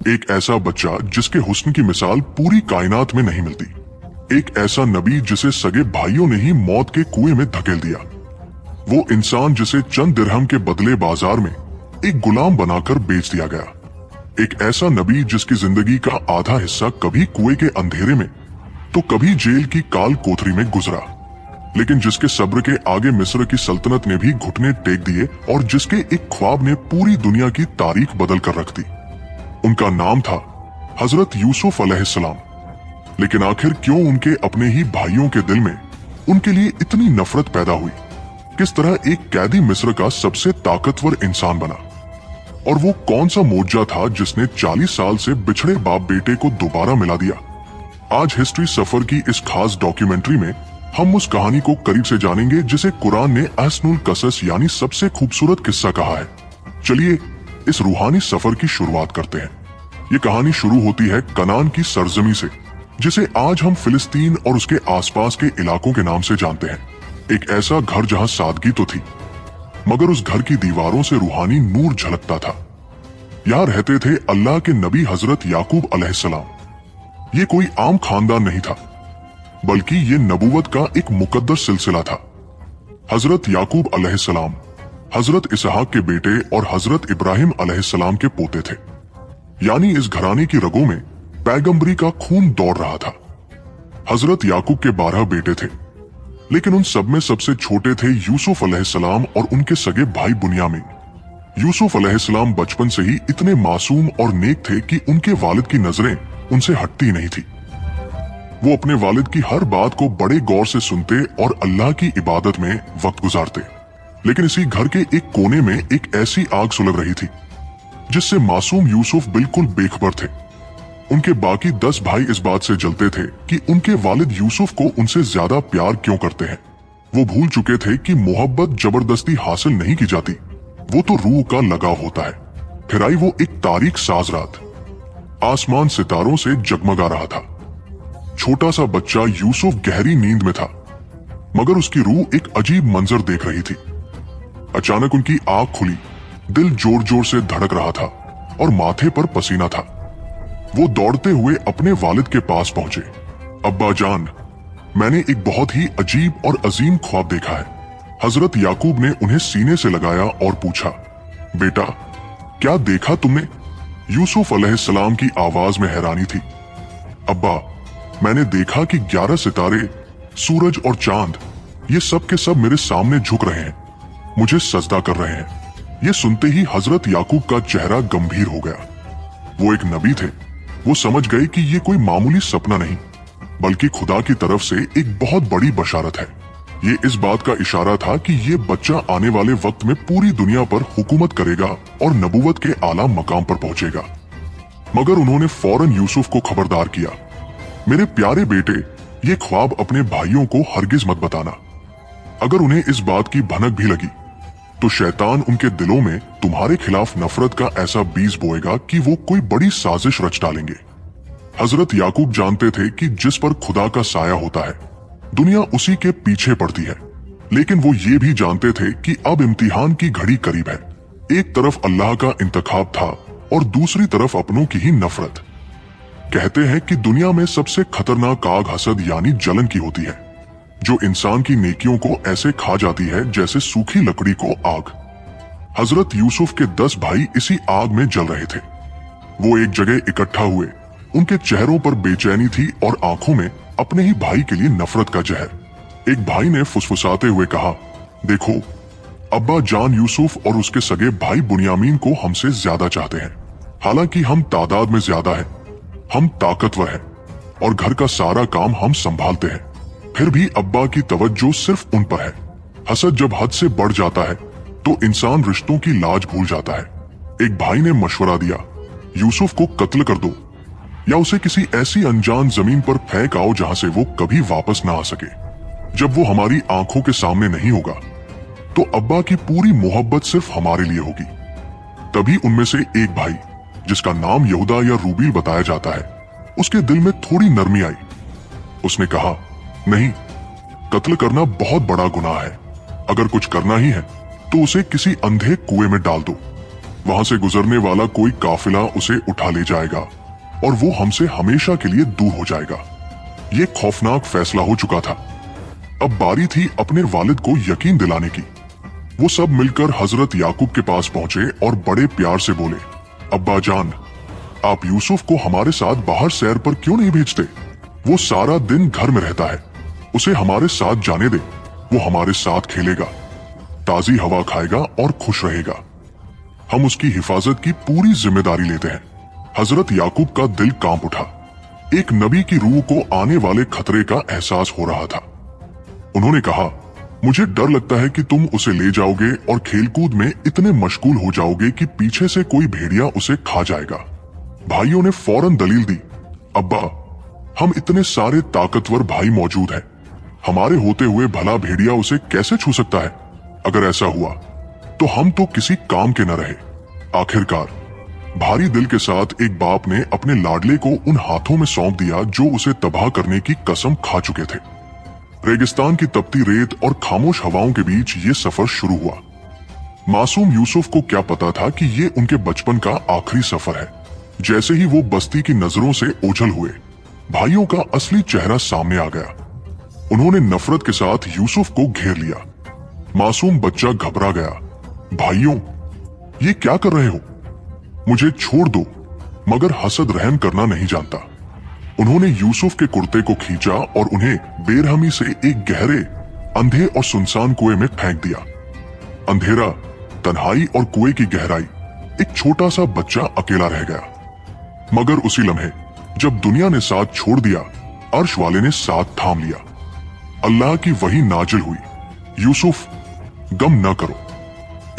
एक ऐसा बच्चा जिसके हुस्न की मिसाल पूरी कायनात में नहीं मिलती। एक ऐसा नबी जिसे सगे भाइयों ने ही मौत के कुएं में धकेल दिया। वो इंसान जिसे चंद दिरहम के बदले बाजार में एक गुलाम बनाकर बेच दिया गया। एक ऐसा नबी जिसकी जिंदगी का आधा हिस्सा कभी कुएं के अंधेरे में तो कभी जेल की काल कोठरी में गुजरा, लेकिन जिसके सब्र के आगे मिस्र की सल्तनत ने भी घुटने टेक दिए और जिसके एक ख्वाब ने पूरी दुनिया की तारीख बदल कर रख दी। उनका नाम था हजरत यूसुफ अलैहिस्सलाम। लेकिन आखिर क्यों उनके अपने ही भाइयों के दिल में उनके लिए इतनी नफरत पैदा हुई? किस तरह एक कैदी मिस्र का सबसे ताकतवर इंसान बना? और वो कौन सा मोर्चा था जिसने 40 साल से बिछड़े बाप बेटे को दोबारा मिला दिया? आज हिस्ट्री सफर की इस खास डॉक्यूमेंट्री में हम उस कहानी को करीब से जानेंगे जिसे कुरान ने अहसनुल कसस यानी सबसे खूबसूरत किस्सा कहा है। चलिए इस रूहानी सफर की शुरुआत करते हैं। ये कहानी शुरू होती है कनान की सरजमी से, जिसे आज हम फिलिस्तीन और उसके आसपास के इलाकों के नाम से जानते हैं। एक ऐसा घर जहां सादगी तो थी, मगर उस घर की दीवारों से रूहानी नूर झलकता था। यहाँ रहते थे अल्लाह के नबी हजरत याकूब अलैहिस्सलाम। ये कोई आम खानदान नहीं था, बल्कि ये नबूवत का एक मुकद्दस सिलसिला था। हजरत याकूब अलैहिस्सलाम हजरत इसहाक के बेटे और हजरत इब्राहिम अलैहिस्सलाम के पोते थे। यानी इस घराने की रगों में पैगंबरी का खून दौड़ रहा था। हजरत याकूब के 12 बेटे थे, लेकिन उन सब में सबसे छोटे थे यूसुफ अलैहिस्सलाम और उनके सगे भाई बुनियामीन। यूसुफ अलैहिस्सलाम बचपन से ही इतने मासूम और नेक थे कि उनके वालिद की नजरें उनसे हटती नहीं थी। वो अपने वालिद की हर बात को बड़े गौर से सुनते और अल्लाह की इबादत में वक्त गुजारते। लेकिन इसी घर के एक कोने में एक ऐसी आग सुलग रही थी जिससे मासूम यूसुफ बिल्कुल बेखबर थे। उनके बाकी 10 भाई इस बात से जलते थे कि उनके वालिद यूसुफ को उनसे ज्यादा प्यार क्यों करते हैं। वो भूल चुके थे कि मोहब्बत जबरदस्ती हासिल नहीं की जाती, वो तो रूह का लगाव होता है। फिर आई वो एक तारीख साज रात। आसमान सितारों से जगमगा रहा था। छोटा सा बच्चा यूसुफ गहरी नींद में था, मगर उसकी रूह एक अजीब मंजर देख रही थी। अचानक उनकी आंख खुली, दिल जोर जोर से धड़क रहा था और माथे पर पसीना था। वो दौड़ते हुए अपने वालिद के पास पहुंचे। अब्बा जान, मैंने एक बहुत ही अजीब और अजीम ख्वाब देखा है। हजरत याकूब ने उन्हें सीने से लगाया और पूछा, बेटा क्या देखा तुमने? यूसुफ अलैहिस्सलाम की आवाज में हैरानी थी। अब्बा, मैंने देखा कि 11 सितारे, सूरज और चांद ये सब के सब मेरे सामने झुक रहे हैं, मुझे सजदा कर रहे हैं। ये सुनते ही हजरत याकूब का चेहरा गंभीर हो गया। वो एक नबी थे। वो समझ गए कि ये कोई मामूली सपना नहीं, बल्कि खुदा की तरफ से एक बहुत बड़ी बशारत है। ये इस बात का इशारा था कि ये बच्चा आने वाले वक्त में पूरी दुनिया पर हुकूमत करेगा और नबूवत के आला मकाम पर पहुंचेगा। मगर उन्होंने फौरन यूसुफ को खबरदार किया, मेरे प्यारे बेटे, ये ख्वाब अपने भाइयों को हरगिज मत बताना। अगर उन्हें इस बात की भनक भी लगी तो शैतान उनके दिलों में तुम्हारे खिलाफ नफरत का ऐसा बीज बोएगा कि वो कोई बड़ी साजिश रच डालेंगे। हजरत याकूब जानते थे कि जिस पर खुदा का साया होता है, दुनिया उसी के पीछे पड़ती है। लेकिन वो ये भी जानते थे कि अब इम्तिहान की घड़ी करीब है। एक तरफ अल्लाह का इंतखाब था और दूसरी तरफ अपनों की ही नफरत। कहते हैं कि दुनिया में सबसे खतरनाक आग हसद यानी जलन की होती है, जो इंसान की नेकियों को ऐसे खा जाती है जैसे सूखी लकड़ी को आग। हजरत यूसुफ के 10 भाई इसी आग में जल रहे थे। वो एक जगह इकट्ठा हुए। उनके चेहरों पर बेचैनी थी और आंखों में अपने ही भाई के लिए नफरत का जहर। एक भाई ने फुसफुसाते हुए कहा, देखो, अब्बा जान यूसुफ और उसके सगे भाई बुनियामीन को हमसे ज्यादा चाहते हैं। हालांकि हम तादाद में ज्यादा हैं, हम ताकतवर हैं और घर का सारा काम हम संभालते हैं, फिर भी अब्बा की तवज्जो सिर्फ उन पर है। हसद जब हद से बढ़ जाता है तो इंसान रिश्तों की लाज भूल जाता है। एक भाई ने मशवरा दिया, यूसुफ को कत्ल कर दो या उसे किसी ऐसी अनजान जमीन पर फेंक आओ जहां से वो कभी वापस ना आ सके। जब वो हमारी आंखों के सामने नहीं होगा तो अब्बा की पूरी मोहब्बत सिर्फ हमारे लिए होगी। तभी उनमें से एक भाई, जिसका नाम यहूदा या रूबील बताया जाता है, उसके दिल में थोड़ी नरमी आई। उसने कहा, नहीं, कत्ल करना बहुत बड़ा गुनाह है। अगर कुछ करना ही है तो उसे किसी अंधे कुएं में डाल दो। वहां से गुजरने वाला कोई काफिला उसे उठा ले जाएगा और वो हमसे हमेशा के लिए दूर हो जाएगा। ये खौफनाक फैसला हो चुका था। अब बारी थी अपने वालिद को यकीन दिलाने की। वो सब मिलकर हजरत याकूब के पास पहुंचे और बड़े प्यार से बोले, अब्बा जान, आप यूसुफ को हमारे साथ बाहर सैर पर क्यों नहीं भेजते? वो सारा दिन घर में रहता है, उसे हमारे साथ जाने दे। वो हमारे साथ खेलेगा, ताजी हवा खाएगा और खुश रहेगा। हम उसकी हिफाजत की पूरी जिम्मेदारी लेते हैं। हजरत याकूब का दिल कांप उठा। एक नबी की रूह को आने वाले खतरे का एहसास हो रहा था। उन्होंने कहा, मुझे डर लगता है कि तुम उसे ले जाओगे और खेलकूद में इतने मशगूल हो जाओगे कि पीछे से कोई भेड़िया उसे खा जाएगा। भाइयों ने फौरन दलील दी, अब्बा, हम इतने सारे ताकतवर भाई मौजूद हैं, हमारे होते हुए भला भेड़िया उसे कैसे छू सकता है? अगर ऐसा हुआ तो हम तो किसी काम के न रहे। आखिरकार भारी दिल के साथ एक बाप ने अपने लाडले को उन हाथों में सौंप दिया जो उसे तबाह करने की कसम खा चुके थे। रेगिस्तान की तपती रेत और खामोश हवाओं के बीच ये सफर शुरू हुआ। मासूम यूसुफ को क्या पता था कि ये उनके बचपन का आखिरी सफर है। जैसे ही वो बस्ती की नजरों से ओझल हुए, भाइयों का असली चेहरा सामने आ गया। उन्होंने नफरत के साथ यूसुफ को घेर लिया। मासूम बच्चा घबरा गया। भाइयों, ये क्या कर रहे हो? मुझे छोड़ दो। मगर हसद रहम करना नहीं जानता। उन्होंने यूसुफ के कुर्ते को खींचा और उन्हें बेरहमी से एक गहरे, अंधे और सुनसान कुएं में फेंक दिया। अंधेरा, तन्हाई और कुएं की गहराई, एक छोटा सा बच्चा अकेला रह गया। मगर उसी लम्हे जब दुनिया ने साथ छोड़ दिया, अर्श वाले ने साथ थाम लिया। अल्लाह की वही नाजिल हुई, यूसुफ, गम न करो।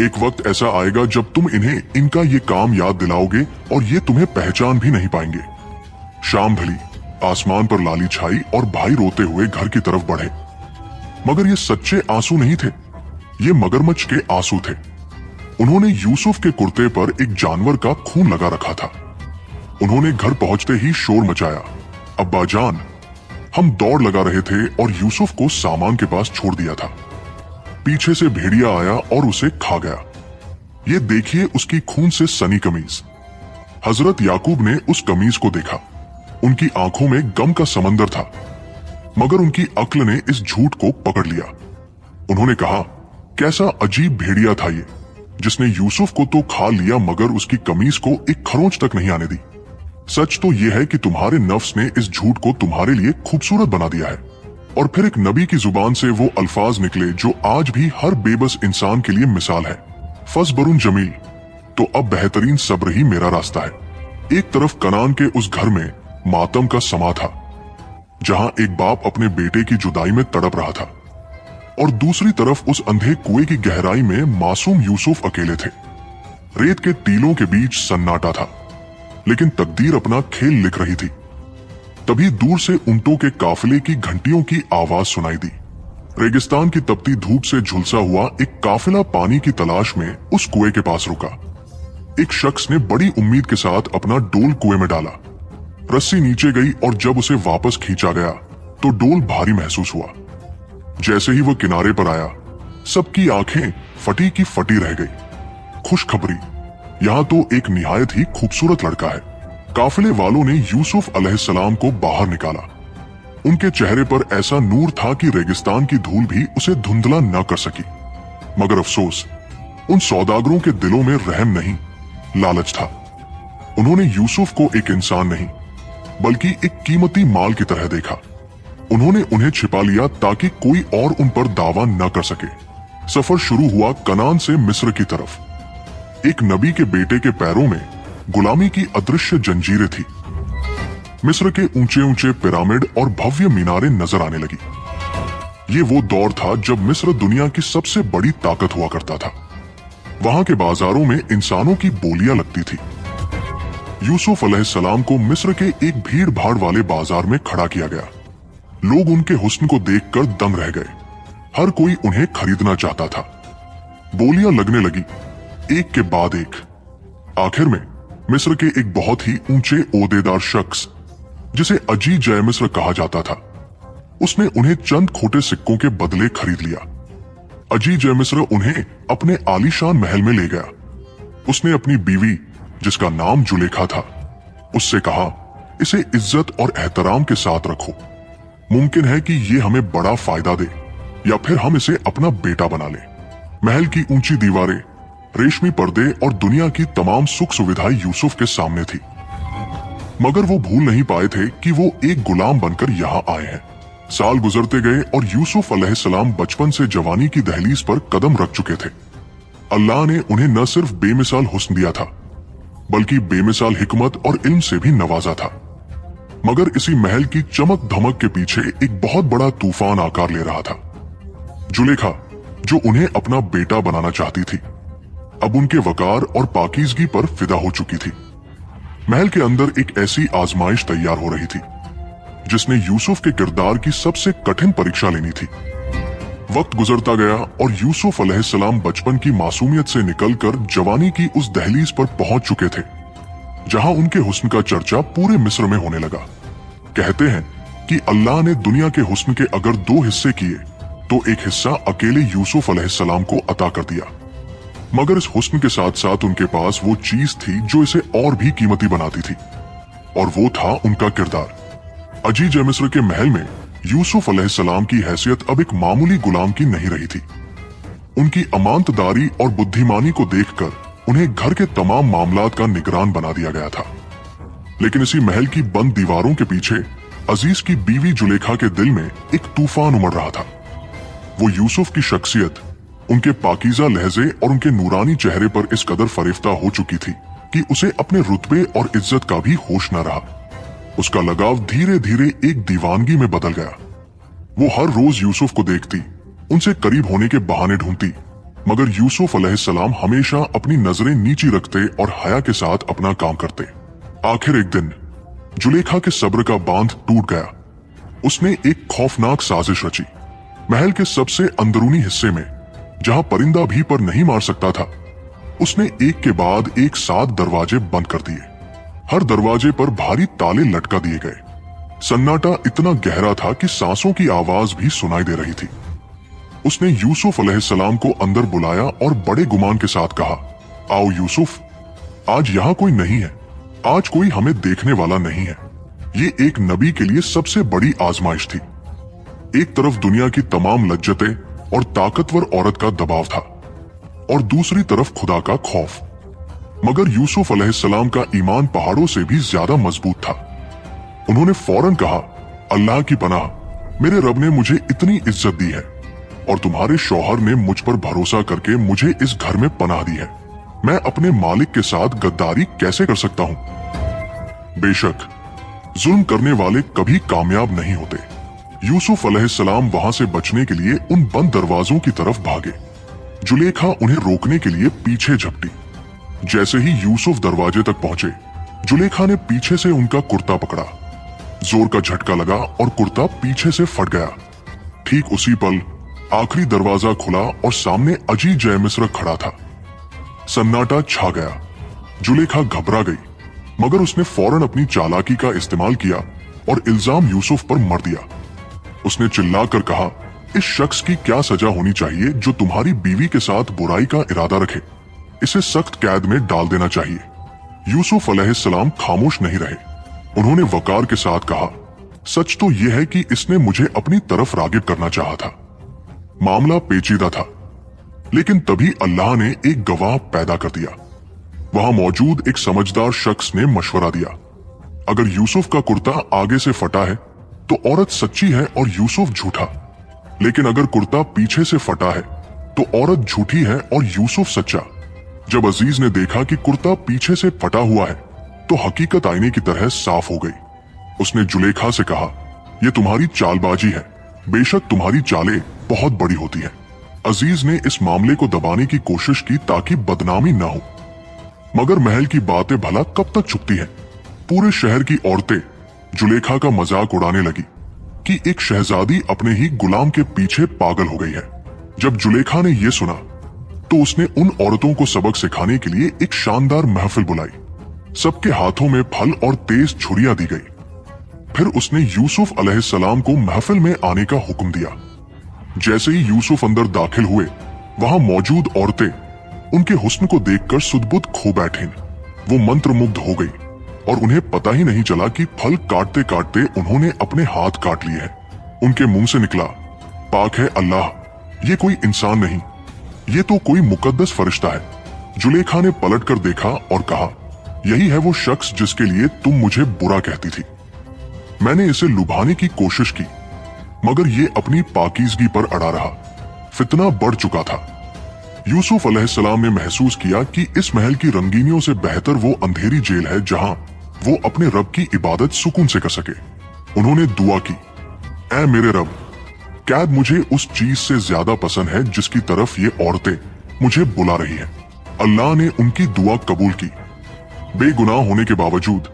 एक वक्त ऐसा आएगा जब तुम इन्हें इनका ये काम याद दिलाओगे और ये तुम्हें पहचान भी नहीं पाएंगे। शाम ढली, आसमान पर लाली छाई और भाई रोते हुए घर की तरफ बढ़े। मगर ये सच्चे आंसू नहीं थे, ये मगरमच्छ के आंसू थे। उन्होंने यूसुफ के कुर्ते पर एक जानवर का खून लगा रखा था। उन्होंने घर पहुंचते ही शोर मचाया, अब्बा जान, हम दौड़ लगा रहे थे और यूसुफ को सामान के पास छोड़ दिया था। पीछे से भेड़िया आया और उसे खा गया। ये देखिए उसकी खून से सनी कमीज। हजरत याकूब ने उस कमीज को देखा। उनकी आंखों में गम का समंदर था, मगर उनकी अक्ल ने इस झूठ को पकड़ लिया। उन्होंने कहा, कैसा अजीब भेड़िया था ये, जिसने यूसुफ को तो खा लिया मगर उसकी कमीज को एक खरोंच तक नहीं आने दी। सच तो यह है कि तुम्हारे नफ्स ने इस झूठ को तुम्हारे लिए खूबसूरत बना दिया है। और फिर एक नबी की जुबान से वो अल्फाज निकले जो आज भी हर बेबस इंसान के लिए मिसाल है, फसबरुन जमील, तो अब बेहतरीन सब्र ही मेरा रास्ता है। एक तरफ कनान के उस घर में मातम का समा था, जहां एक बाप अपने बेटे की जुदाई में तड़प रहा था, और दूसरी तरफ उस अंधे कुएं की गहराई में मासूम यूसुफ अकेले थे। रेत के टीलों के बीच सन्नाटा था, लेकिन तकदीर अपना खेल लिख रही थी। तभी दूर से ऊंटों के काफिले की घंटियों की आवाज सुनाई दी। रेगिस्तान की तपती धूप से झुलसा हुआ एक काफिला पानी की तलाश में उस कुएं के पास रुका। एक शख्स ने बड़ी उम्मीद के साथ अपना डोल कुएं में डाला। रस्सी नीचे गई और जब उसे वापस खींचा गया तो डोल भारी महसूस हुआ। जैसे ही वो किनारे पर आया, सबकी आंखें फटी की फटी रह गई। खुशखबरी, यहाँ तो एक निहायत ही खूबसूरत लड़का है। काफिले वालों ने यूसुफ अलैहिस्सलाम को बाहर निकाला। उनके चेहरे पर ऐसा नूर था कि रेगिस्तान की धूल भी उसे धुंधला न कर सकी। मगर अफसोस, उन सौदागरों के दिलों में रहम नहीं, लालच था। उन्होंने यूसुफ को एक इंसान नहीं बल्कि एक कीमती माल की तरह देखा। उन्होंने उन्हें छिपा लिया ताकि कोई और उन पर दावा न कर सके। सफर शुरू हुआ कनान से मिस्र की तरफ। एक नबी के बेटे के पैरों में गुलामी की अदृश्य जंजीरें थी। मिस्र के ऊंचे ऊंचे पिरामिड और भव्य मीनारें नजर आने लगी। ये वो दौर था जब मिस्र दुनिया की सबसे बड़ी ताकत हुआ करता था। वहां के बाजारों में इंसानों की बोलियां लगती थी। यूसुफ अलैहिस्सलाम को मिस्र के एक भीड़ भाड़ वाले बाजार में खड़ा किया गया। लोग उनके हुस्न को देखकर दंग रह गए। हर कोई उन्हें खरीदना चाहता था। बोलियां लगने लगी, एक के बाद एक। आखिर में मिस्र के एक बहुत ही ऊंचे ओहदेदार शख्स, जिसे अजी जय मिस्र कहा जाता था, उसने उन्हें चंद खोटे सिक्कों के बदले खरीद लिया। अजी जय मिस्र उन्हें अपने आलीशान महल में ले गया। उसने अपनी बीवी, जिसका नाम जुलेखा था, उससे कहा, इसे इज्जत और एहतराम के साथ रखो। मुमकिन है कि ये हमें बड़ा फायदा दे या फिर हम इसे अपना बेटा बना लें। महल की ऊंची दीवारें, रेशमी पर्दे और दुनिया की तमाम सुख सुविधाएं यूसुफ के सामने थी, मगर वो भूल नहीं पाए थे कि वो एक गुलाम बनकर यहाँ आए हैं। साल गुजरते गए और यूसुफ अलैहिस्सलाम बचपन से जवानी की दहलीज पर कदम रख चुके थे। अल्लाह ने उन्हें न सिर्फ बेमिसाल हुस्न दिया था, बल्कि बेमिसाल हिकमत और इल्म से भी नवाजा था। मगर इसी महल की चमक धमक के पीछे एक बहुत बड़ा तूफान आकार ले रहा था। जुलेखा, जो उन्हें अपना बेटा बनाना चाहती थी, अब उनके वकार और पाकीज़गी पर फिदा हो चुकी थी। महल के अंदर एक ऐसी आजमाइश तैयार हो रही थी जिसने यूसुफ के किरदार की सबसे कठिन परीक्षा लेनी थी। वक्त गुजरता गया और यूसुफ अलैहिस्सलाम बचपन की मासूमियत से निकलकर जवानी की उस दहलीज पर पहुंच चुके थे जहां उनके हुस्न का चर्चा पूरे मिस्र में होने लगा। कहते हैं कि अल्लाह ने दुनिया के हुस्न के अगर 2 हिस्से किए तो एक हिस्सा अकेले यूसुफ अलैहिस्सलाम को अता कर दिया। मगर इस हुस्न के साथ साथ उनके पास वो चीज थी जो इसे और भी कीमती बनाती थी, और वो था उनका किरदार। अजीज मिस्र के महल में यूसुफ अलैहिस्सलाम की हैसियत अब एक मामूली गुलाम की नहीं रही थी। उनकी अमानतदारी और बुद्धिमानी को देखकर उन्हें घर के तमाम मामलात का निगरान बना दिया गया था। लेकिन इसी महल की बंद दीवारों के पीछे अजीज की बीवी जुलेखा के दिल में एक तूफान उमड़ रहा था। वो यूसुफ की शख्सियत, उनके पाकीज़ा लहजे और उनके नूरानी चेहरे पर इस कदर फरिफ्ता हो चुकी थी कि उसे अपने रुतबे और इज्जत का भी होश न रहा। उसका लगाव धीरे धीरे एक दीवानगी में बदल गया। वो हर रोज यूसुफ को देखती, उनसे करीब होने के बहाने ढूंढती, मगर यूसुफ अलैहिस्सलाम हमेशा अपनी नजरें नीची रखते और हया के साथ अपना काम करते। आखिर एक दिन जुलेखा के सब्र का बांध टूट गया। उसने एक खौफनाक साजिश रची। महल के सबसे अंदरूनी हिस्से में, जहां परिंदा भी पर नहीं मार सकता था, उसने एक के बाद एक 7 दरवाजे बंद कर दिए। हर दरवाजे पर भारी ताले लटका दिए गए। सन्नाटा इतना गहरा था कि सांसों की आवाज भी सुनाई दे रही थी। उसने यूसुफ अलैहिस्सलाम को अंदर बुलाया और बड़े गुमान के साथ कहा, आओ यूसुफ, आज यहाँ कोई नहीं है, आज कोई हमें देखने वाला नहीं है। ये एक नबी के लिए सबसे बड़ी आजमाइश थी। एक तरफ दुनिया की तमाम लज्जतें और ताकतवर औरत का दबाव था, और दूसरी तरफ खुदा का खौफ। मगर यूसुफ अलैहिस्सलाम का ईमान पहाड़ों से भी ज्यादा मजबूत था। उन्होंने फौरन कहा, अल्लाह की पनाह, मेरे रब ने मुझे इतनी इज्जत दी है और तुम्हारे शौहर ने मुझ पर भरोसा करके मुझे इस घर में पनाह दी है। मैं अपने मालिक के साथ गद्दारी कैसे कर सकता हूं? बेशक जुल्म करने वाले कभी कामयाब नहीं होते। यूसुफ अलैहिस्सलाम वहां से बचने के लिए उन बंद दरवाजों की तरफ भागे। जुलेखा उन्हें रोकने के लिए पीछे झपटी। जैसे ही यूसुफ दरवाजे तक पहुंचे, जुलेखा ने पीछे से उनका कुर्ता पकड़ा। जोर का झटका लगा और कुर्ता पीछे से फट गया। ठीक उसी पल आखिरी दरवाजा खुला और सामने अजीज जय मिस्र खड़ा था। सन्नाटा छा गया। जुलेखा घबरा गई, मगर उसने फौरन अपनी चालाकी का इस्तेमाल किया और इल्जाम यूसुफ पर मर दिया। उसने चिल्लाकर कहा, इस शख्स की क्या सजा होनी चाहिए जो तुम्हारी बीवी के साथ बुराई का इरादा रखे? इसे सख्त कैद में डाल देना चाहिए। यूसुफ अलैहिस्सलाम खामोश नहीं रहे। उन्होंने वकार के साथ कहा, सच तो यह है कि इसने मुझे अपनी तरफ रागिब करना चाहा था। मामला पेचीदा था, लेकिन तभी अल्लाह ने एक गवाह पैदा कर दिया। वहां मौजूद एक समझदार शख्स ने मशवरा दिया, अगर यूसुफ का कुर्ता आगे से फटा है तो औरत सच्ची है और यूसुफ झूठा, लेकिन अगर कुर्ता पीछे से फटा है तो औरत झूठी है और यूसुफ सच्चा। जब अजीज ने देखा कि कुर्ता पीछे से फटा हुआ है तो हकीकत आईने की तरह साफ हो गई। उसने जुलेखा से कहा, यह तुम्हारी चालबाजी है, बेशक तुम्हारी चालें बहुत बड़ी होती है। अजीज ने इस मामले को दबाने की कोशिश की ताकि बदनामी न हो, मगर महल की बातें भला कब तक छुपती हैं? पूरे शहर की औरतें जुलेखा का मजाक उड़ाने लगी कि एक शहजादी अपने ही गुलाम के पीछे पागल हो गई है। जब जुलेखा ने यह सुना तो उसने उन औरतों को सबक सिखाने के लिए एक शानदार महफिल बुलाई। सबके हाथों में फल और तेज छुरियां दी गई। फिर उसने यूसुफ अलैहिस्सलाम को महफिल में आने का हुक्म दिया। जैसे ही यूसुफ अंदर दाखिल हुए, वहां मौजूद औरतें उनके हुस्न को देखकर सुदबुद खो बैठीं। वो मंत्रमुग्ध हो गई और उन्हें पता ही नहीं चला कि फल काटते काटते उन्होंने अपने हाथ काट लिए हैं। उनके मुंह से निकला, पाक है अल्लाह, ये कोई इंसान नहीं, ये तो कोई मुकद्दस फरिश्ता है। जुलेखा ने पलट कर देखा और कहा, यही है वो शख्स जिसके लिए तुम मुझे बुरा कहती थी। मैंने इसे लुभाने की कोशिश की, मगर ये अपनी पाकीज़गी पर अड़ा रहा। फितना बढ़ चुका था। यूसुफ अलैहिस्सलाम ने महसूस किया कि इस महल की रंगीनियों से बेहतर वो अंधेरी जेल है जहां वो अपने रब की इबादत सुकून से कर सके। उन्होंने दुआ की, ऐ मेरे रब, कैद मुझे उस चीज से ज्यादा पसंद है जिसकी तरफ ये औरतें मुझे बुला रही हैं। अल्लाह ने उनकी दुआ कबूल की। बेगुनाह होने के बावजूद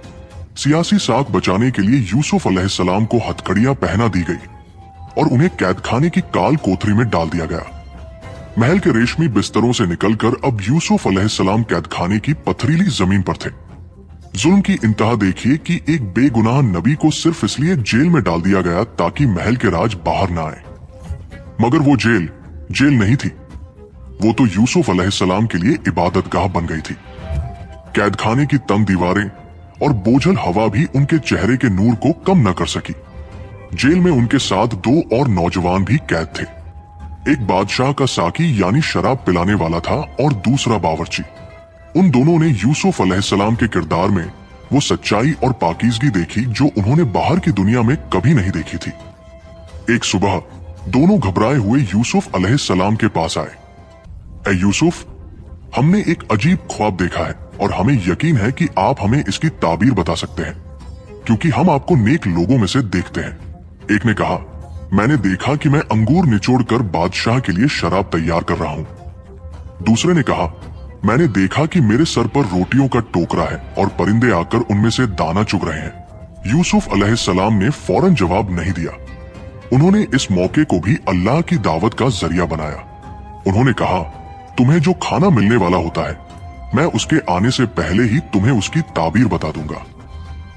सियासी साख बचाने के लिए यूसुफ अलैहिस्सलाम को हथकड़ियां पहना दी गई और उन्हें कैदखाने की काल कोठरी में डाल दिया गया। महल के रेशमी बिस्तरों से निकलकर अब यूसुफ अलैहिस्सलाम कैदखाने की पथरीली जमीन पर थे। जुल्म की इंतहा देखिए कि एक बेगुनाह नबी को सिर्फ इसलिए जेल में डाल दिया गया ताकि महल के राज बाहर ना आए। मगर वो जेल नहीं थी, वो तो यूसुफ अलैहिस्सलाम के लिए इबादतगाह बन गई थी। कैदखाने की तंग दीवारें और बोझल हवा भी उनके चेहरे के नूर को कम न कर सकी। जेल में उनके साथ 2 और नौजवान भी कैद थे। एक बादशाह का साकी यानी शराब पिलाने वाला था और दूसरा बावर्ची। उन दोनों ने यूसुफ अलैहिस्सलाम के किरदार में वो सच्चाई और पाकीज़गी देखी जो उन्होंने बाहर की दुनिया में कभी नहीं देखी थी। एक सुबह दोनों घबराए हुए यूसुफ अलैहिस्सलाम के पास आए। ऐ यूसुफ, हमने एक अजीब ख्वाब देखा है और हमें यकीन है कि आप हमें इसकी ताबीर बता सकते हैं, क्योंकि हम आपको नेक लोगों में से देखते हैं। एक ने कहा, मैंने देखा कि मैं अंगूर निचोड़कर बादशाह के लिए शराब तैयार कर रहा हूं। दूसरे ने कहा, मैंने देखा कि मेरे सर पर रोटियों का टोकरा है और परिंदे आकर उनमें से दाना चुग रहे हैं। यूसुफ अलैहिस्सलाम ने फौरन जवाब नहीं दिया। उन्होंने इस मौके को भी अल्लाह की दावत का जरिया बनाया। उन्होंने कहा, तुम्हें जो खाना मिलने वाला होता है, मैं उसके आने से पहले ही तुम्हें उसकी ताबीर बता दूंगा।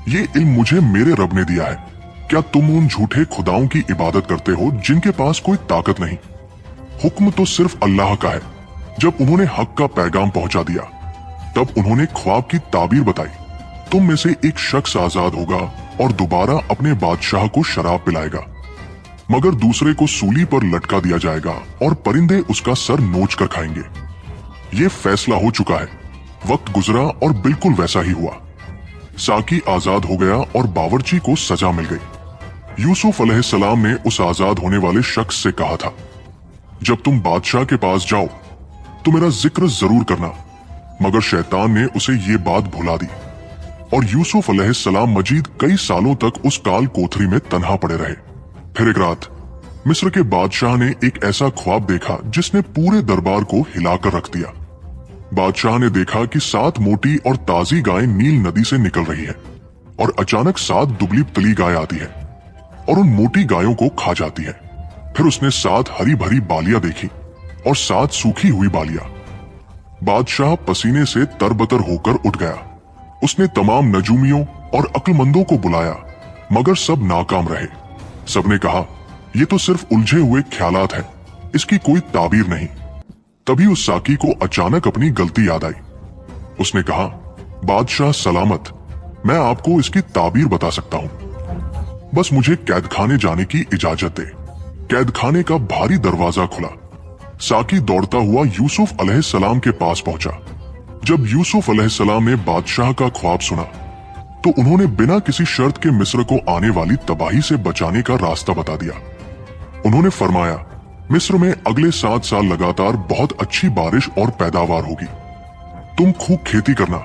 ये इल्म मुझे मेरे रब ने दिया है। क्या तुम उन झूठे खुदाओं की इबादत करते हो जिनके पास कोई ताकत नहीं? हुक्म तो सिर्फ अल्लाह का है। जब उन्होंने हक का पैगाम पहुंचा दिया, तब उन्होंने ख्वाब की ताबीर बताई। तुम में से एक शख्स आजाद होगा और दोबारा अपने बादशाह को शराब पिलाएगा, मगर दूसरे को सूली पर लटका दिया जाएगा और परिंदे उसका सर नोच कर खाएंगे। ये फैसला हो चुका है। वक्त गुजरा और बिल्कुल वैसा ही हुआ। साकी आजाद हो गया और बावर्ची को सजा मिल गई। यूसुफ अलैहिस्सलाम ने उस आजाद होने वाले शख्स से कहा था, जब तुम बादशाह के पास जाओ तो मेरा जिक्र जरूर करना। मगर शैतान ने उसे ये बात भुला दी और यूसुफ अलैहिस्सलाम मजीद कई सालों तक उस काल कोठरी में तन्हा पड़े रहे। फिर एक रात मिस्र के बादशाह ने एक ऐसा ख्वाब देखा जिसने पूरे दरबार को हिलाकर रख दिया। बादशाह ने देखा कि 7 मोटी और ताजी गायें नील नदी से निकल रही है और अचानक 7 दुबली पतली गाय आती है और उन मोटी गायों को खा जाती है। फिर उसने 7 हरी भरी बालियां देखी और 7 सूखी हुई बालियां। बादशाह पसीने से तरबतर होकर उठ गया। उसने तमाम नजूमियों और अक्लमंदों को बुलाया, मगर सब नाकाम रहे। सबने कहा, ये तो सिर्फ उलझे हुए ख्यालात हैं, इसकी कोई ताबीर नहीं। तभी उस साकी को अचानक अपनी गलती याद आई। उसने कहा, बादशाह सलामत, मैं आपको इसकी ताबीर बता सकता हूँ। बस मुझे कैदखाने जाने की इजाजत दे। कैदखाने का भारी दरवाजा खुला। साकी दौड़ता हुआ यूसुफ अलैहिस्सलाम के पास पहुंचा। जब यूसुफ अलैहिस्सलाम ने बादशाह का ख्वाब सुना तो उन्होंने बिना किसी शर्त के मिस्र को आने वाली तबाही से बचाने का रास्ता बता दिया। उन्होंने फरमाया, मिस्र में अगले 7 साल लगातार बहुत अच्छी बारिश और पैदावार होगी। तुम खूब खेती करना,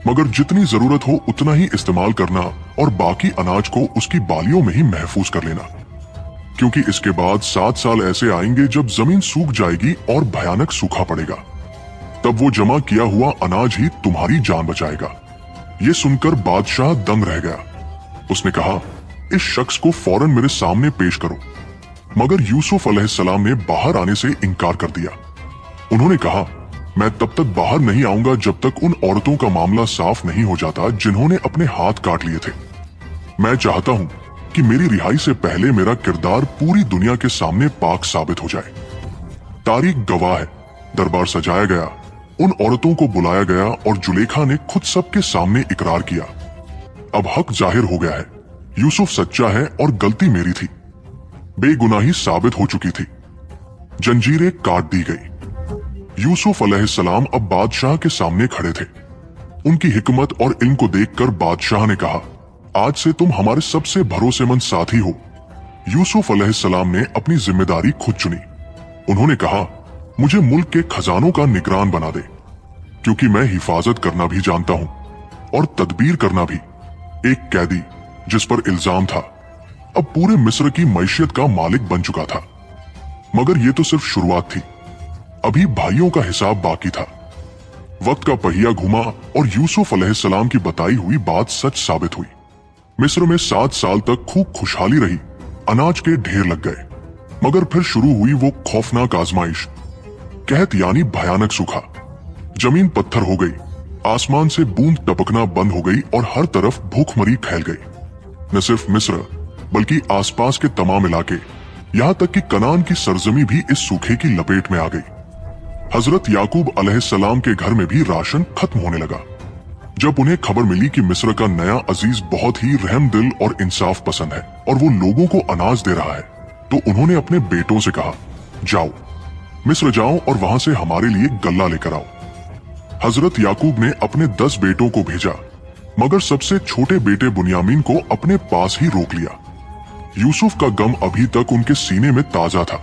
मगर जितनी जरूरत हो उतना ही इस्तेमाल करना और बाकी अनाज को उसकी बालियों में ही महफूज कर लेना, क्योंकि इसके बाद 7 साल ऐसे आएंगे जब जमीन सूख जाएगी और भयानक सूखा पड़ेगा। तब वो जमा किया हुआ अनाज ही तुम्हारी जान बचाएगा। ये सुनकर बादशाह दंग रह गया। उसने कहा, इस शख्स को फौरन मेरे सामने पेश करो। मगर यूसुफ अलैहिस्सलाम ने बाहर आने से इनकार कर दिया। उन्होंने कहा, मैं तब तक बाहर नहीं आऊंगा जब तक उन औरतों का मामला साफ नहीं हो जाता जिन्होंने अपने हाथ काट लिए थे। मैं चाहता हूं कि मेरी रिहाई से पहले मेरा किरदार पूरी दुनिया के सामने पाक साबित हो जाए। तारीख गवाह है, दरबार सजाया गया, उन औरतों को बुलाया गया और जुलेखा ने खुद सबके सामने इकरार किया। अब हक जाहिर हो गया है, यूसुफ सच्चा है और गलती मेरी थी। बेगुनाही साबित हो चुकी थी। जंजीरें काट दी गई। यूसुफ अलैहिस्सलाम अब बादशाह के सामने खड़े थे। उनकी हिकमत और इल्म को देखकर बादशाह ने कहा, आज से तुम हमारे सबसे भरोसेमंद साथी हो। यूसुफ अलैहिस्सलाम ने अपनी जिम्मेदारी खुद चुनी। उन्होंने कहा, मुझे मुल्क के खजानों का निगरान बना दे, क्योंकि मैं हिफाजत करना भी जानता हूं और तदबीर करना भी। एक कैदी जिस पर इल्जाम था अब पूरे मिस्र की मैशियत का मालिक बन चुका था। मगर यह तो सिर्फ शुरुआत थी, अभी भाइयों का हिसाब बाकी था। वक्त का पहिया घुमा और यूसुफ अलैहिस्सलाम की बताई हुई बात सच साबित हुई। मिस्र में 7 साल तक खूब खुशहाली रही, अनाज के ढेर लग गए। मगर फिर शुरू हुई वो खौफनाक आजमाइश, कहत यानी भयानक सूखा। जमीन पत्थर हो गई, आसमान से बूंद टपकना बंद हो गई और हर तरफ भूखमरी फैल गई। न सिर्फ मिस्र बल्कि आसपास के तमाम इलाके, यहाँ तक कि कनान की सरजमी भी इस सूखे की लपेट में आ गई। हजरत याकूब अलैहिस्सलाम के घर में भी राशन खत्म होने लगा। जब उन्हें खबर मिली कि मिस्र का नया अजीज बहुत ही रहम दिल और इंसाफ पसंद है और वो लोगों को अनाज दे रहा है, तो उन्होंने अपने बेटों से कहा, जाओ मिस्र जाओ और वहां से हमारे लिए गल्ला लेकर आओ। हजरत याकूब ने अपने 10 बेटों को भेजा, मगर सबसे छोटे बेटे बुनियामीन को अपने पास ही रोक लिया। यूसुफ का गम अभी तक उनके सीने में ताजा था।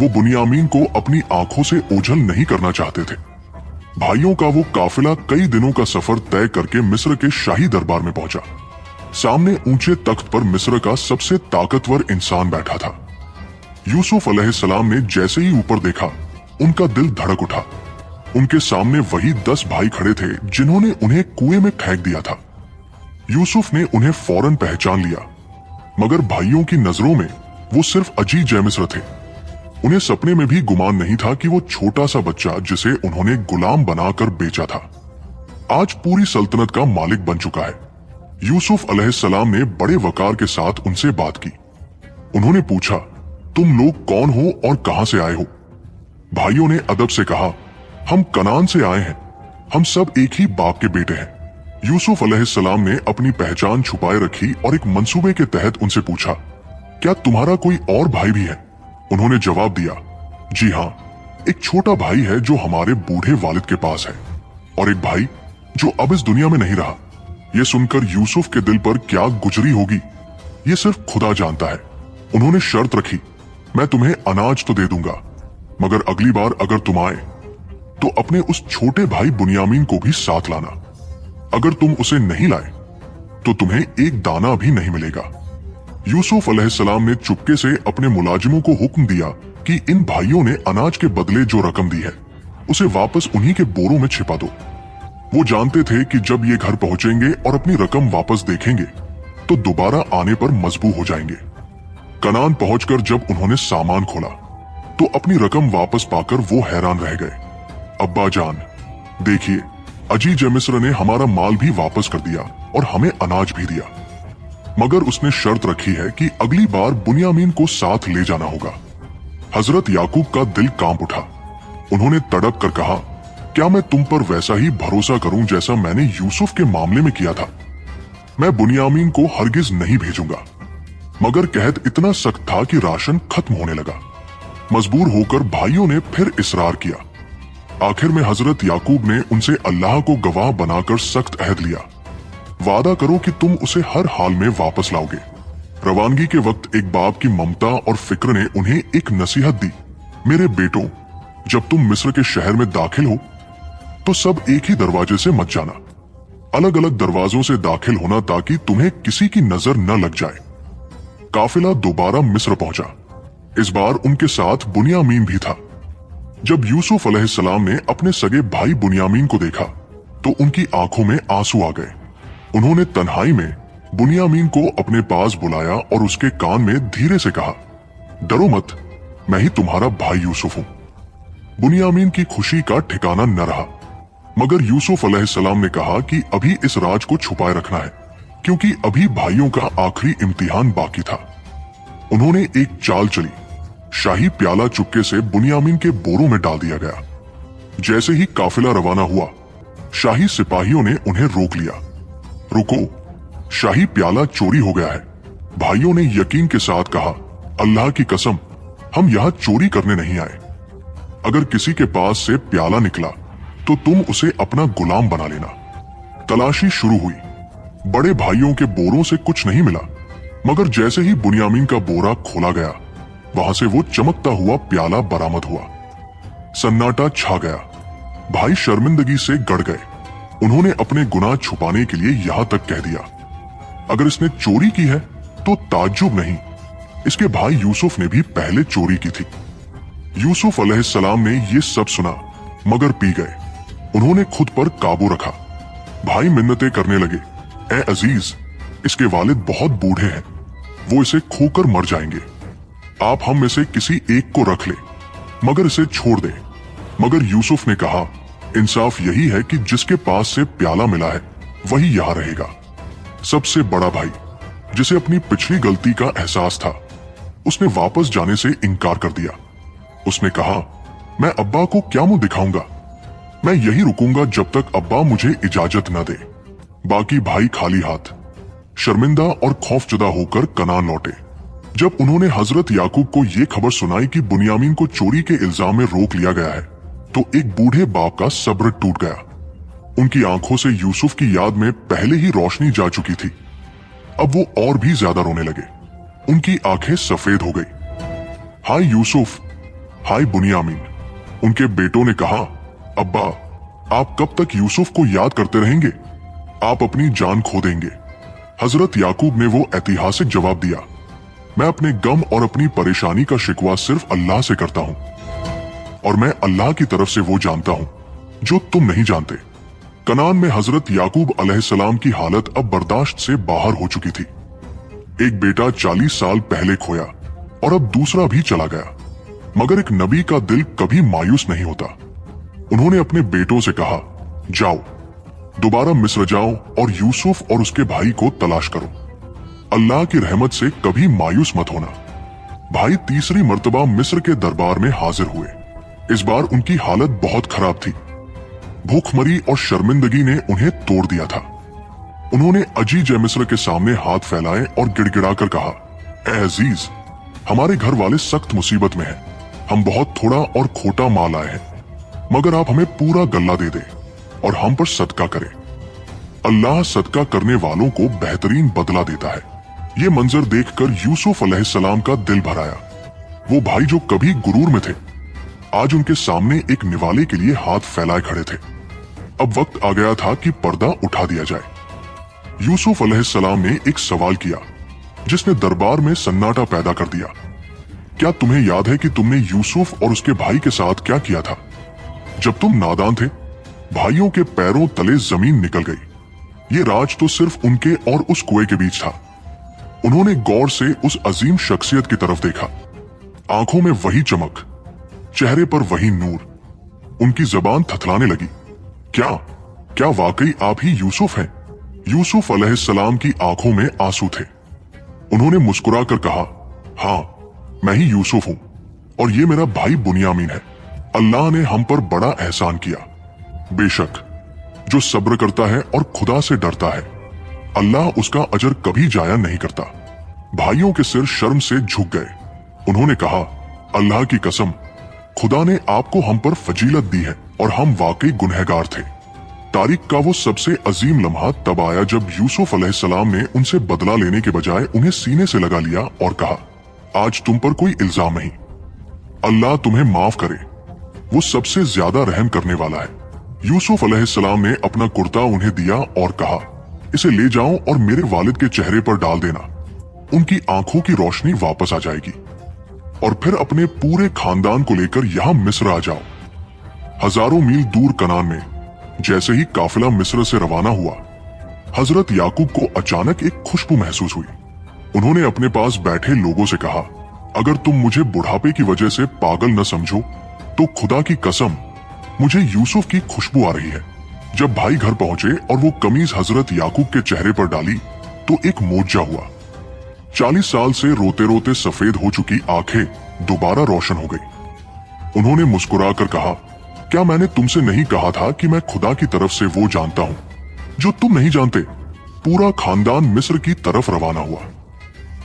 वो बुनियामीन को अपनी आंखों से ओझल नहीं करना चाहते थे। भाइयों का वो काफिला कई दिनों का सफर तय करके मिस्र के शाही दरबार में पहुंचा। सामने ऊंचे तख्त पर मिस्र का सबसे ताकतवर इंसान बैठा था। यूसुफ अलैहिस्सलाम ने जैसे ही ऊपर देखा, उनका दिल धड़क उठा। उनके सामने वही 10 भाई खड़े थे जिन्होंने उन्हें कुएं में फेंक दिया था। यूसुफ ने उन्हें फौरन पहचान लिया, मगर भाइयों की नजरों में वो सिर्फ अजी जय मिस्र थे। उन्हें सपने में भी गुमान नहीं था कि वो छोटा सा बच्चा जिसे उन्होंने गुलाम बनाकर बेचा था, आज पूरी सल्तनत का मालिक बन चुका है। यूसुफ अलैहिस्सलाम ने बड़े वकार के साथ उनसे बात की। उन्होंने पूछा, तुम लोग कौन हो और कहां से आए हो? भाइयों ने अदब से कहा, हम कनान से आए हैं, हम सब एक ही बाप के बेटे हैं। यूसुफ अलैहिस्सलाम ने अपनी पहचान छुपाए रखी और एक मंसूबे के तहत उनसे पूछा, क्या तुम्हारा कोई और भाई भी है? उन्होंने जवाब दिया, जी हाँ, एक छोटा भाई है जो हमारे बूढ़े वालिद के पास है, और एक भाई जो अब इस दुनिया में नहीं रहा। यह सुनकर यूसुफ के दिल पर क्या गुजरी होगी, ये सिर्फ खुदा जानता है। उन्होंने शर्त रखी, मैं तुम्हें अनाज तो दे दूंगा, मगर अगली बार अगर तुम आए तो अपने उस छोटे भाई बुनियामीन को भी साथ लाना। अगर तुम उसे नहीं लाए तो तुम्हें एक दाना भी नहीं मिलेगा। यूसुफ अलैहिस्सलाम ने चुपके से अपने मुलाजिमों को हुक्म दिया कि इन भाइयों ने अनाज के बदले जो रकम दी है उसे वापस उन्हीं के बोरों में छिपा दो। वो जानते थे कि जब ये घर पहुंचेंगे और अपनी रकम वापस देखेंगे तो दोबारा आने पर मजबूर हो जाएंगे। कनान पहुंचकर जब उन्होंने सामान खोला तो अपनी रकम वापस पाकर वो हैरान रह गए। अब्बा जान, देखिए, अजीज मिस्र ने हमारा माल भी वापस कर दिया और हमें अनाज भी दिया, मगर उसने शर्त रखी है कि अगली बार बुनियामीन को साथ ले जाना होगा। हजरत याकूब का दिल कांप उठा। उन्होंने तड़प कर कहा, क्या मैं तुम पर वैसा ही भरोसा करूं जैसा मैंने यूसुफ के मामले में किया था? मैं बुनियामीन को हरगिज नहीं भेजूंगा। मगर कहत इतना सख्त था कि राशन खत्म होने लगा। मजबूर होकर भाइयों ने फिर इसरार किया। आखिर में हजरत याकूब ने उनसे अल्लाह को गवाह बनाकर सख्त अहद लिया, वादा करो कि तुम उसे हर हाल में वापस लाओगे। रवानगी के वक्त एक बाप की ममता और फिक्र ने उन्हें एक नसीहत दी, मेरे बेटों, जब तुम मिस्र के शहर में दाखिल हो तो सब एक ही दरवाजे से मत जाना, अलग अलग दरवाजों से दाखिल होना ताकि तुम्हें किसी की नजर न लग जाए। काफिला दोबारा मिस्र पहुंचा। इस बार उनके साथ बुनियामीन भी था। जब यूसुफ अलैहिस्सलाम ने अपने सगे भाई बुनियामीन को देखा तो उनकी आंखों में आंसू आ गए। उन्होंने तन्हाई में बुनियामीन को अपने पास बुलाया और उसके कान में धीरे से कहा, डरो मत, मैं ही तुम्हारा भाई यूसुफ हूं। बुनियामीन की खुशी का ठिकाना न रहा, मगर यूसुफ अलैहिस्सलाम ने कहा कि अभी इस राज को छुपाए रखना है, क्योंकि अभी भाइयों का आखिरी इम्तिहान बाकी था। उन्होंने एक चाल चली। शाही प्याला चुपके से बुनियामीन के बोरों में डाल दिया गया। जैसे ही काफिला रवाना हुआ, शाही सिपाहियों ने उन्हें रोक लिया। रुको, शाही प्याला चोरी हो गया है। भाइयों ने यकीन के साथ कहा, अल्लाह की कसम, हम यहां चोरी करने नहीं आए। अगर किसी के पास से प्याला निकला तो तुम उसे अपना गुलाम बना लेना। तलाशी शुरू हुई। बड़े भाइयों के बोरों से कुछ नहीं मिला, मगर जैसे ही बुनियामीन का बोरा खोला गया, वहां से वो चमकता हुआ प्याला बरामद हुआ। सन्नाटा छा गया। भाई शर्मिंदगी से गड़ गए। उन्होंने अपने गुनाह छुपाने के लिए यहां तक कह दिया, अगर इसने चोरी की है तो ताज्जुब नहीं, इसके भाई यूसुफ ने भी पहले चोरी की थी। यूसुफ अलैहिस्सलाम ने ये सब सुना, मगर पी गए। उन्होंने खुद पर काबू रखा। भाई मिन्नतें करने लगे, ए अजीज, इसके वालिद बहुत बूढ़े हैं, वो इसे खोकर मर जाएंगे। आप हम में से किसी एक को रख ले, मगर इसे छोड़ दे। मगर यूसुफ ने कहा, इंसाफ यही है कि जिसके पास से प्याला मिला है वही यहां रहेगा। सबसे बड़ा भाई, जिसे अपनी पिछली गलती का एहसास था, उसने वापस जाने से इनकार कर दिया। उसने कहा, मैं अब्बा को क्या मुंह दिखाऊंगा, मैं यही रुकूंगा जब तक अब्बा मुझे इजाजत न दे। बाकी भाई खाली हाथ, शर्मिंदा और खौफजदा होकर कनान लौटे। जब उन्होंने हजरत याकूब को यह खबर सुनाई कि बुनियामीन को चोरी के इल्जाम में रोक लिया गया है, तो एक बूढ़े बाप का सब्र टूट गया। उनकी आंखों से यूसुफ की याद में पहले ही रोशनी जा चुकी थी। अब वो और भी ज्यादा रोने लगे। उनकी आंखें सफेद हो गई। हाय यूसुफ, हाय बुनियामीन। उनके बेटों ने कहा, अब्बा, आप कब तक यूसुफ को याद करते रहेंगे? आप अपनी जान खो देंगे। हजरत याकूब ने वो ऐतिहासिक जवाब दिया, मैं अपने गम और अपनी परेशानी का शिकवा सिर्फ अल्लाह से करता हूं, और मैं अल्लाह की तरफ से वो जानता हूं जो तुम नहीं जानते। कनान में हजरत याकूब अलैहिस्सलाम की हालत अब बर्दाश्त से बाहर हो चुकी थी। एक बेटा 40 साल पहले खोया और अब दूसरा भी चला गया, मगर एक नबी का दिल कभी मायूस नहीं होता। उन्होंने अपने बेटों से कहा, जाओ दोबारा मिस्र जाओ और यूसुफ और उसके भाई को तलाश करो। अल्लाह की रहमत से कभी मायूस मत होना। भाई तीसरी मर्तबा मिस्र के दरबार में हाजिर हुए। इस बार उनकी हालत बहुत खराब थी। भूखमरी और शर्मिंदगी ने उन्हें तोड़ दिया था। उन्होंने अजीज मिस्र के सामने हाथ फैलाए और गिड़गिड़ाकर कहा, ए अजीज, हमारे घर वाले सख्त मुसीबत में हैं। हम बहुत थोड़ा और खोटा माल आए हैं, मगर आप हमें पूरा गल्ला दे दे और हम पर सदका करें। अल्लाह सदका करने वालों को बेहतरीन बदला देता है। ये मंजर देखकर यूसुफ अलैहिस्सलाम का दिल भर आया। वो भाई जो कभी गुरूर में थे, आज उनके सामने एक निवाले के लिए हाथ फैलाए खड़े थे। अब वक्त आ गया था कि पर्दा उठा दिया जाए। यूसुफ अलैहिस्सलाम ने एक सवाल किया जिसने दरबार में सन्नाटा पैदा कर दिया। क्या तुम्हें याद है कि तुमने यूसुफ और उसके भाई के साथ क्या किया था? जब तुम नादान थे, भाइयों के पैरों तले जमीन निकल गई। ये राज तो सिर्फ उनके और उस कुएं के बीच था। उन्होंने गौर से उस अजीम शख्सियत की तरफ देखा। आंखों में वही चमक, चेहरे पर वही नूर। उनकी जबान थथलाने लगी। क्या वाकई आप ही यूसुफ हैं? यूसुफ अलैहिस्सलाम की आंखों में आंसू थे। उन्होंने मुस्कुराकर कहा, हाँ, मैं ही यूसुफ हूं और ये मेरा भाई बुनियामीन है। अल्लाह ने हम पर बड़ा एहसान किया। बेशक जो सब्र करता है और खुदा से डरता है, अल्लाह उसका अजर कभी जाया नहीं करता। भाइयों के सिर शर्म से झुक गए। उन्होंने कहा, अल्लाह की कसम, खुदा ने आपको हम पर फजीलत दी है और हम वाकई गुनहगार थे। तारीख का वो सबसे अजीम लम्हा तब आया जब यूसुफ अलैहिस्सलाम ने उनसे बदला लेने के बजाय उन्हें सीने से लगा लिया और कहा, आज तुम पर कोई इल्जाम नहीं, अल्लाह तुम्हें माफ करे, वो सबसे ज्यादा रहम करने वाला है। यूसुफ अलैहिस्सलाम ने अपना कुर्ता उन्हें दिया और कहा, इसे ले जाओ और मेरे वालिद के चेहरे पर डाल देना, उनकी आंखों की रोशनी वापस आ जाएगी। और फिर अपने पूरे खानदान को लेकर यहां मिस्र आ जाओ। हजारों मील दूर कनान में जैसे ही काफिला मिस्र से रवाना हुआ, हजरत याकूब को अचानक एक खुशबू महसूस हुई। उन्होंने अपने पास बैठे लोगों से कहा, अगर तुम मुझे बुढ़ापे की वजह से पागल न समझो तो खुदा की कसम मुझे यूसुफ की खुशबू आ रही है। जब भाई घर पहुंचे और वो कमीज हजरत याकूब के चेहरे पर डाली तो एक मोर्चा हुआ। 40 साल से रोते रोते सफेद हो चुकी आंखें दोबारा रोशन हो गई। उन्होंने मुस्कुराकर कहा, क्या मैंने तुमसे नहीं कहा था कि मैं खुदा की तरफ से वो जानता हूं जो तुम नहीं जानते? पूरा खानदान मिस्र की तरफ रवाना हुआ।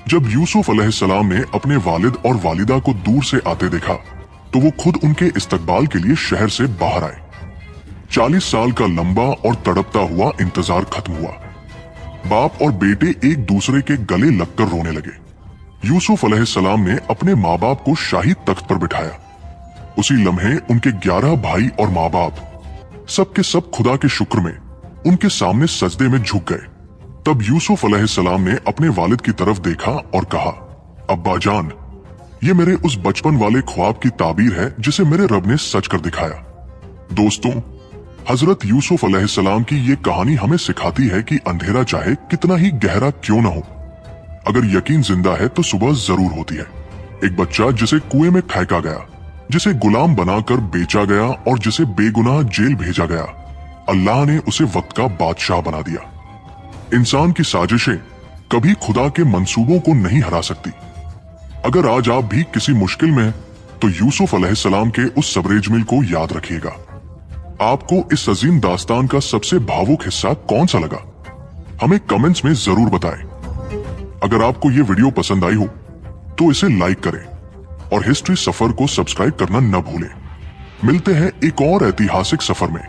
जब यूसुफ अलैहिस्सलाम ने अपने वालिद और वालिदा को दूर से आते देखा तो वो खुद उनके इस्तकबाल के लिए शहर से बाहर आए। 40 साल का लंबा और तड़पता हुआ इंतजार खत्म हुआ। बाप और बेटे एक दूसरे के गले लगकर रोने लगे। यूसुफ अलैहिस्सलाम ने अपने माँ बाप को शाही तख्त पर बिठाया। उसी लम्हे उनके 11 भाई और माँ बाप सबके सब खुदा के शुक्र में उनके सामने सजदे में झुक गए। तब यूसुफ अलैहिस्सलाम ने अपने वालिद की तरफ देखा और कहा, अब्बा जान, ये मेरे उस बचपन वाले ख्वाब की ताबीर है जिसे मेरे रब ने सच कर दिखाया। दोस्तों, हजरत यूसुफ अलैहिस्सलाम की ये कहानी हमें सिखाती है कि अंधेरा चाहे कितना ही गहरा क्यों न हो, अगर यकीन जिंदा है तो सुबह जरूर होती है। एक बच्चा जिसे कुएं में फेंका गया, जिसे गुलाम बनाकर बेचा गया और जिसे बेगुनाह जेल भेजा गया, अल्लाह ने उसे वक्त का बादशाह बना दिया। इंसान की साजिशें कभी खुदा के मंसूबों को नहीं हरा सकती। अगर आज आप भी किसी मुश्किल में तो यूसुफ अलैहिस्सलाम के उस सबरेजमिल को याद रखिएगा। आपको इस अजीम दास्तान का सबसे भावुक हिस्सा कौन सा लगा, हमें कमेंट्स में जरूर बताएं। अगर आपको ये वीडियो पसंद आई हो तो इसे लाइक करें और हिस्ट्री सफर को सब्सक्राइब करना न भूलें। मिलते हैं एक और ऐतिहासिक सफर में।